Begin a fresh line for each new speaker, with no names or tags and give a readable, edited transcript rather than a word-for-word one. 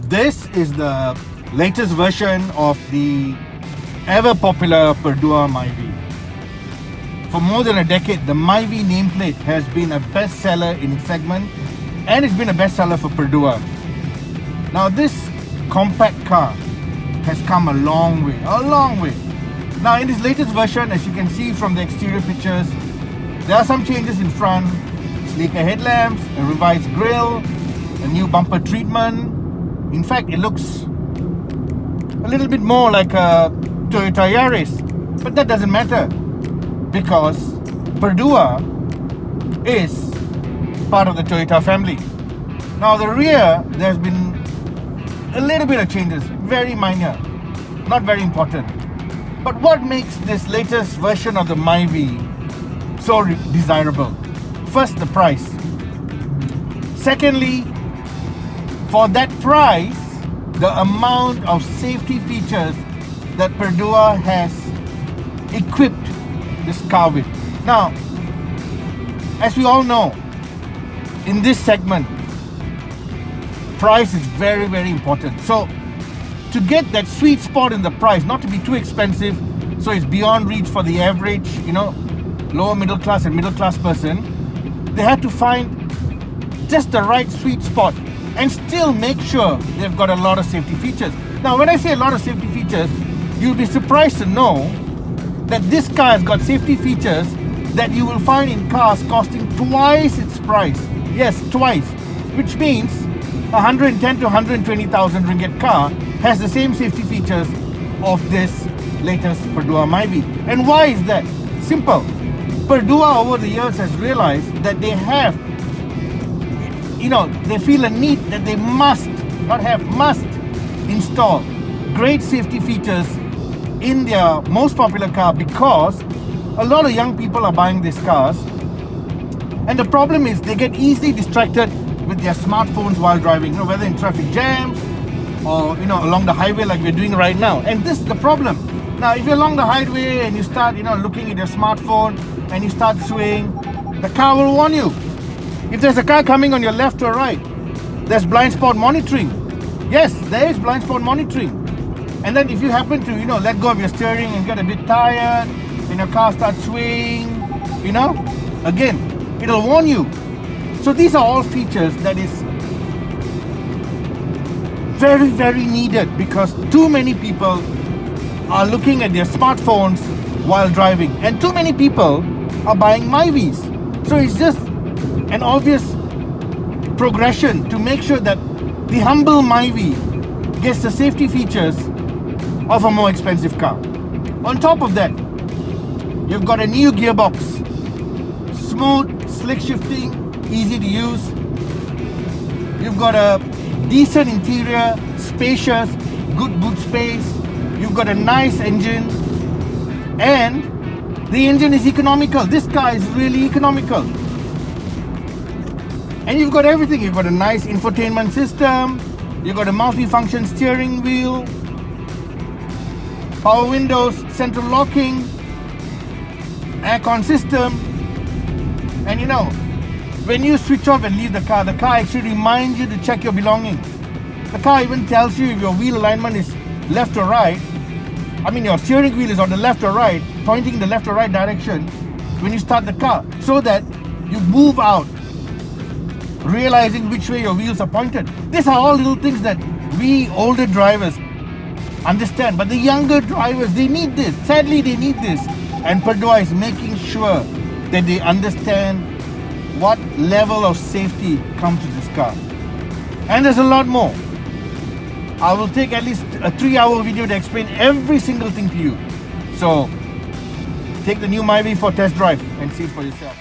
This is the latest version of the ever popular Perodua Myvi. For more than a decade, the Myvi nameplate has been a bestseller in its segment, and it's been a bestseller for Perodua. Now this compact car has come a long way. Now in this latest version, as you can see from the exterior pictures, there are some changes in front: sleeker headlamps, a revised grille, a new bumper treatment. In fact, it looks a little bit more like a Toyota Yaris, but that doesn't matter because Perodua is part of the Toyota family. Now the rear, there's been a little bit of changes, very minor, not very important. But what makes this latest version of the Myvi so desirable? First, the price. Secondly, for that price, the amount of safety features that Perodua has equipped this car with. Now, as we all know, in this segment, price is very, very important. So, to get that sweet spot in the price, not to be too expensive, so it's beyond reach for the average, lower middle class and middle class person, they had to find just the right sweet spot and still make sure they've got a lot of safety features. Now, when I say a lot of safety features, you'll be surprised to know that this car has got safety features that you will find in cars costing twice its price. Yes, twice. Which means 110 to 120,000 ringgit car has the same safety features of this latest Perodua Myvi. And why is that? Simple. Perodua over the years has realized that they have, they feel a need that they must install great safety features in their most popular car, because a lot of young people are buying these cars, and the problem is they get easily distracted with their smartphones while driving, whether in traffic jams or along the highway like we're doing right now. And this is the problem. Now if you're along the highway and you start looking at your smartphone and you start swaying, the car will warn you. If there's a car coming on your left or right, there's blind spot monitoring. Yes, there is blind spot monitoring. And then if you happen to let go of your steering and get a bit tired and your car starts swaying, again, it'll warn you. So these are all features that is very, very needed, because too many people are looking at their smartphones while driving, and too many people are buying Myvis. So it's just an obvious progression to make sure that the humble Myvi gets the safety features of a more expensive car. On top of that, you've got a new gearbox, smooth, slick shifting, easy to use. You've got a decent interior, spacious, good boot space. You've got a nice engine, and the engine is economical. This car is really economical. And you've got everything. You've got a nice infotainment system. You've got a multi-function steering wheel, power windows, central locking, aircon system. And when you switch off and leave the car actually reminds you to check your belongings. The car even tells you if your wheel alignment is left or right. Your steering wheel is on the left or right, pointing in the left or right direction when you start the car, so that you move out realizing which way your wheels are pointed. These are all little things that we older drivers understand, but the younger drivers, they need this. Sadly, they need this. And Perodua is making sure that they understand what level of safety comes to this car. And there's a lot more. I will take at least a 3-hour video to explain every single thing to you. So take the new Myvi for test drive and see it for yourself.